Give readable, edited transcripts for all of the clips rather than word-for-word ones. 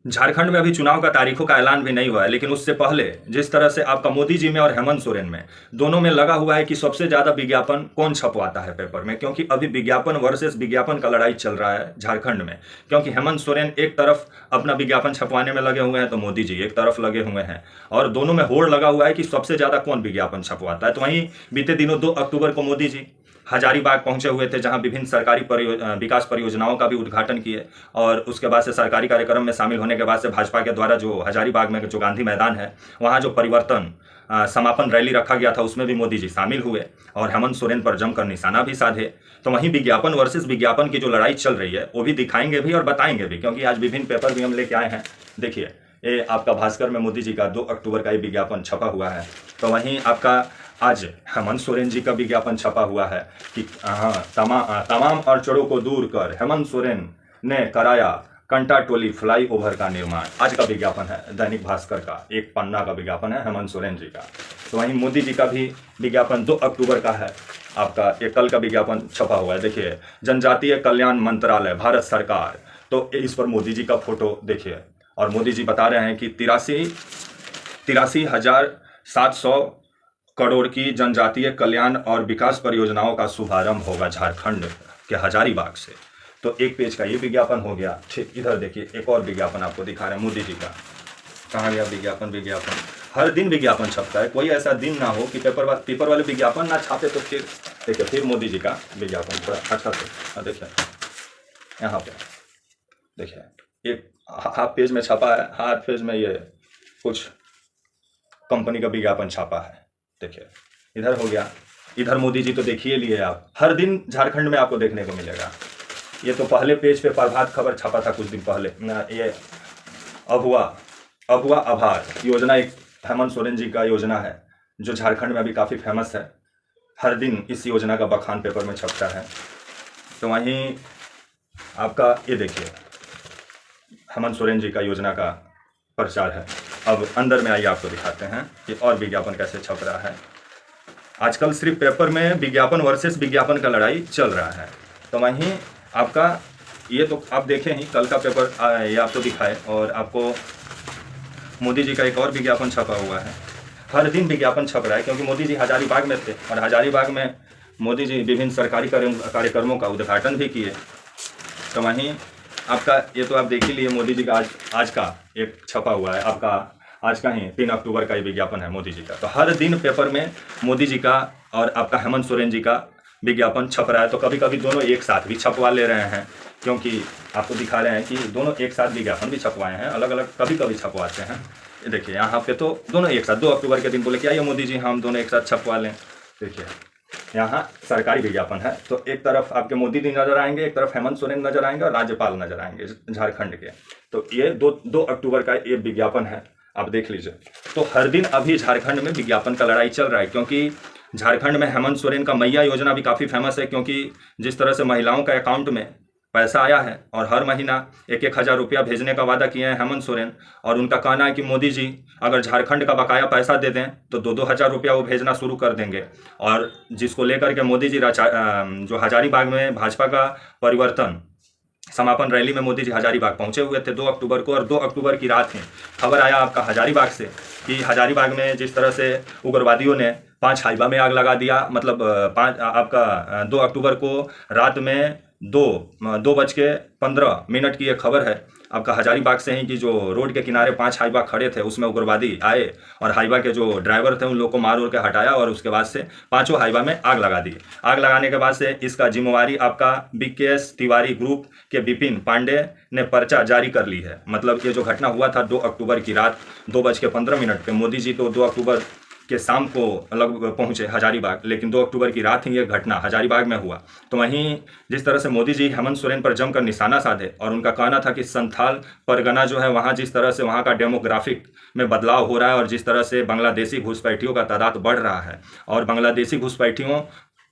झारखंड में अभी चुनाव का तारीखों का ऐलान भी नहीं हुआ है, लेकिन उससे पहले जिस तरह से आपका मोदी जी में और हेमंत सोरेन में दोनों में लगा हुआ है कि सबसे ज्यादा विज्ञापन कौन छपवाता है पेपर में, क्योंकि अभी विज्ञापन वर्सेस विज्ञापन का लड़ाई चल रहा है झारखंड में। क्योंकि हेमंत सोरेन एक तरफ अपना विज्ञापन छपवाने में लगे हुए हैं, तो मोदी जी एक तरफ लगे हुए हैं, और दोनों में होड़ लगा हुआ है कि सबसे ज्यादा कौन विज्ञापन छपवाता है। तो वहीं बीते दिनों 2 अक्टूबर को मोदी जी हजारीबाग पहुंचे हुए थे, जहां विभिन्न सरकारी विकास परियोजनाओं का भी उद्घाटन किए, और उसके बाद से सरकारी कार्यक्रम में शामिल होने के बाद से भाजपा के द्वारा जो हजारीबाग में जो गांधी मैदान है वहां जो परिवर्तन समापन रैली रखा गया था उसमें भी मोदी जी शामिल हुए और हेमंत सोरेन पर जमकर निशाना भी साधे। तो वहीं विज्ञापन वर्सेस विज्ञापन की जो लड़ाई चल रही है वो भी दिखाएंगे भी और बताएंगे भी, क्योंकि आज विभिन्न पेपर भी हम लेके आए हैं। देखिए, ये आपका भास्कर में मोदी जी का 2 अक्टूबर का ये विज्ञापन छपा हुआ है। तो वहीं आपका आज हेमंत सोरेन जी का विज्ञापन छपा हुआ है कि तमाम अड़चनों को दूर कर हेमंत सोरेन ने कराया कंटा टोली फ्लाई ओवर का निर्माण। आज का विज्ञापन है दैनिक भास्कर का, एक पन्ना का विज्ञापन है हेमंत सोरेन जी का। तो वहीं मोदी जी का भी विज्ञापन 2 अक्टूबर का है आपका, एक कल का विज्ञापन छपा हुआ है। देखिए, जनजातीय कल्याण मंत्रालय भारत सरकार, तो इस पर मोदी जी का फोटो देखिए, और मोदी जी बता रहे हैं कि 83,700 करोड़ की जनजातीय कल्याण और विकास परियोजनाओं का शुभारंभ होगा झारखंड के हजारीबाग से। तो एक पेज का ये विज्ञापन हो गया। ठीक, इधर देखिए एक और विज्ञापन आपको दिखा रहे हैं मोदी जी का। कहाँ गया विज्ञापन? हर दिन विज्ञापन छपता है, कोई ऐसा दिन ना हो कि पेपर वाले विज्ञापन ना छापे। तो फिर देखिए, फिर मोदी जी का विज्ञापन थोड़ा अच्छा से देखिए, यहाँ पे देखिए एक हाफ पेज में छपा है, हाफ पेज में ये कुछ कंपनी का विज्ञापन छापा है। देखिए, इधर हो गया, इधर मोदी जी तो देखिए लिए आप, हर दिन झारखंड में आपको देखने को मिलेगा। ये तो पहले पेज पे प्रभात खबर छपा था कुछ दिन पहले, ये अभुआ आभार योजना, एक हेमंत सोरेन जी का योजना है जो झारखंड में अभी काफ़ी फेमस है। हर दिन इस योजना का बखान पेपर में छपता है। तो वहीं आपका ये देखिए हेमंत सोरेन जी का योजना का प्रचार है। अब अंदर में आइए, आपको दिखाते हैं कि और विज्ञापन कैसे छप रहा है। आजकल सिर्फ पेपर में विज्ञापन वर्सेस विज्ञापन का लड़ाई चल रहा है। तो वहीं आपका ये तो आप देखें ही, कल का पेपर ये आपको दिखाए, और आपको मोदी जी का एक और विज्ञापन छपा हुआ है। हर दिन विज्ञापन छप रहा है, क्योंकि मोदी जी हजारीबाग में थे और हजारीबाग में मोदी जी विभिन्न सरकारी कार्यक्रमों का उद्घाटन भी किए। तो वहीं आपका ये तो आप देख ही लिए, मोदी जी का आज का एक छपा हुआ है आपका, आज का ही 3 अक्टूबर का ये विज्ञापन है मोदी जी का। तो हर दिन पेपर में मोदी जी का और आपका हेमंत सोरेन जी का विज्ञापन छप रहा है। तो कभी कभी दोनों एक साथ भी छपवा ले रहे हैं, क्योंकि आपको दिखा रहे हैं कि दोनों एक साथ विज्ञापन भी छपवाए हैं, अलग अलग कभी कभी छपवाते हैं। देखिए यहाँ पे तो दोनों एक साथ 2 अक्टूबर के दिन बोले कि आइए मोदी जी हम दोनों एक साथ छपवा लें। देखिए यहाँ सरकारी विज्ञापन है, तो एक तरफ आपके मोदी जी नजर आएंगे, एक तरफ हेमंत सोरेन नजर आएंगे और राज्यपाल नजर आएंगे झारखंड के। तो ये 2 अक्टूबर का ये विज्ञापन है, आप देख लीजिए। तो हर दिन अभी झारखंड में विज्ञापन का लड़ाई चल रहा है, क्योंकि झारखंड में हेमंत सोरेन का मैया योजना भी काफ़ी फेमस है, क्योंकि जिस तरह से महिलाओं का अकाउंट में पैसा आया है और हर महीना 1-1 हज़ार रुपया भेजने का वादा किए हैं हेमंत सोरेन, और उनका कहना है कि मोदी जी अगर झारखंड का बकाया पैसा दे दें तो 2-2 हज़ार रुपया वो भेजना शुरू कर देंगे। और जिसको लेकर के मोदी जी जो हजारीबाग में भाजपा का परिवर्तन समापन रैली में मोदी जी हजारीबाग पहुंचे हुए थे 2 अक्टूबर को, और 2 अक्टूबर की रात ही खबर आया आपका हजारीबाग से कि हजारीबाग में जिस तरह से उग्रवादियों ने 5 हाइबा में आग लगा दिया। मतलब 2 अक्टूबर को रात में 2:15 की एक खबर है आपका हजारीबाग से ही कि जो रोड के किनारे 5 हाइबा खड़े थे, उसमें उग्रवादी आए और हाइबा के जो ड्राइवर थे उन लोग को मार के हटाया, और उसके बाद से 5 हाइबा में आग लगा दी। आग लगाने के बाद से इसका जिम्मेवारी आपका BKS तिवारी ग्रुप के विपिन पांडे ने पर्चा जारी कर ली है। मतलब ये जो घटना हुआ था 2 अक्टूबर की रात 2:15 पे, मोदी जी तो 2 अक्टूबर के शाम को लगभग पहुंचे हजारीबाग, लेकिन 2 अक्टूबर की रात ही ये घटना हजारीबाग में हुआ। तो वहीं जिस तरह से मोदी जी हेमंत सोरेन पर जमकर निशाना साधे, और उनका कहना था कि संथाल परगना जो है वहाँ जिस तरह से वहाँ का डेमोग्राफिक में बदलाव हो रहा है, और जिस तरह से बांग्लादेशी घुसपैठियों का तादाद बढ़ रहा है, और बांग्लादेशी घुसपैठियों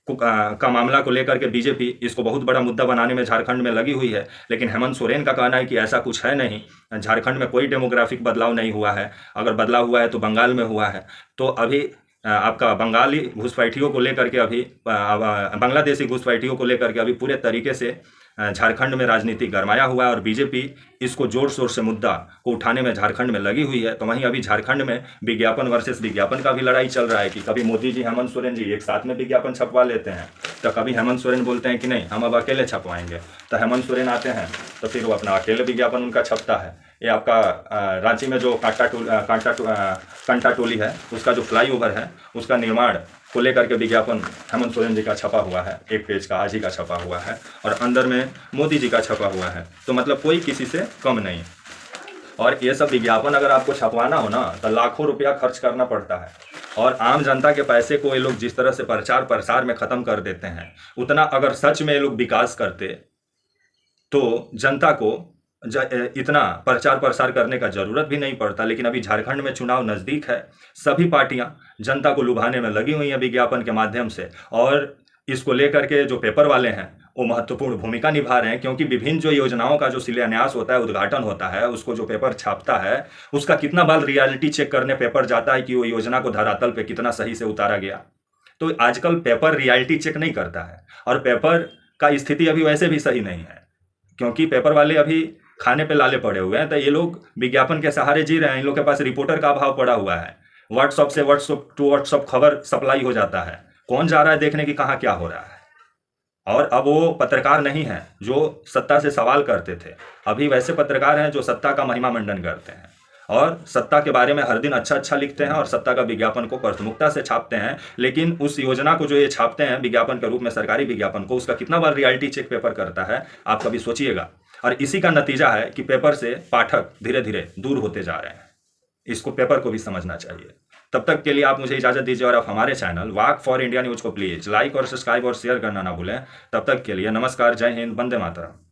का मामला को लेकर के बीजेपी इसको बहुत बड़ा मुद्दा बनाने में झारखंड में लगी हुई है। लेकिन हेमंत सोरेन का कहना है कि ऐसा कुछ है नहीं, झारखंड में कोई डेमोग्राफिक बदलाव नहीं हुआ है, अगर बदलाव हुआ है तो बंगाल में हुआ है। तो अभी आपका बंगाली घुसपैठियों को लेकर के अभी बांग्लादेशी घुसपैठियों को लेकर के अभी पूरे तरीके से झारखंड में राजनीति गरमाया हुआ है और बीजेपी इसको जोर शोर से मुद्दा को उठाने में झारखंड में लगी हुई है। तो वहीं अभी झारखंड में विज्ञापन वर्सेस विज्ञापन का भी लड़ाई चल रहा है कि कभी मोदी जी, हेमंत सोरेन जी एक साथ में विज्ञापन छपवा लेते हैं, तो कभी हेमंत सोरेन बोलते हैं कि नहीं हम अब अकेले छपवाएंगे, तो हेमंत सोरेन आते हैं तो फिर वो अपना अकेले विज्ञापन उनका छपता है। ये आपका रांची में जो कंटा टोली है उसका जो फ्लाईओवर है उसका निर्माण को लेकर के विज्ञापन हेमंत सोरेन जी का छपा हुआ है, एक पेज का आज ही का छपा हुआ है और अंदर में मोदी जी का छपा हुआ है। तो मतलब कोई किसी से कम नहीं। और ये सब विज्ञापन अगर आपको छपवाना हो ना तो लाखों रुपया खर्च करना पड़ता है और आम जनता के पैसे को ये लोग जिस तरह से प्रचार प्रसार में ख़त्म कर देते हैं, उतना अगर सच में ये लोग विकास करते तो जनता को इतना प्रचार प्रसार करने का जरूरत भी नहीं पड़ता। लेकिन अभी झारखंड में चुनाव नज़दीक है, सभी पार्टियां जनता को लुभाने में लगी हुई हैं विज्ञापन के माध्यम से, और इसको लेकर के जो पेपर वाले हैं वो महत्वपूर्ण भूमिका निभा रहे हैं, क्योंकि विभिन्न जो योजनाओं का जो शिलान्यास होता है, उद्घाटन होता है, उसको जो पेपर छापता है उसका कितना बार रियलिटी चेक करने पेपर जाता है कि वो योजना को धरातल पे कितना सही से उतारा गया। तो आजकल पेपर रियलिटी चेक नहीं करता है और पेपर का स्थिति अभी वैसे भी सही नहीं है, क्योंकि पेपर वाले अभी खाने पे लाले पड़े हुए हैं। तो ये लोग विज्ञापन के सहारे जी रहे हैं। इन लोग के पास रिपोर्टर का अभाव पड़ा हुआ है, व्हाट्सअप से व्हाट्सअप टू व्हाट्सअप खबर सप्लाई हो जाता है, कौन जा रहा है देखने की कहाँ क्या हो रहा है। और अब वो पत्रकार नहीं हैं जो सत्ता से सवाल करते थे, अभी वैसे पत्रकार हैं जो सत्ता का महिमा मंडन करते हैं और सत्ता के बारे में हर दिन अच्छा अच्छा लिखते हैं और सत्ता का विज्ञापन को प्रमुखता से छापते हैं। लेकिन उस योजना को जो ये छापते हैं विज्ञापन के रूप में, सरकारी विज्ञापन को, उसका कितना बार रियलिटी चेक पेपर करता है आप कभी सोचिएगा। और इसी का नतीजा है कि पेपर से पाठक धीरे धीरे दूर होते जा रहे हैं। इसको पेपर को भी समझना चाहिए। तब तक के लिए आप मुझे इजाज़त दीजिए और आप हमारे channel walk for India news को प्लीज़ लाइक और सब्सक्राइब और शेयर करना ना भूलें। तब तक के लिए नमस्कार, जय हिंद, वंदे मातरम।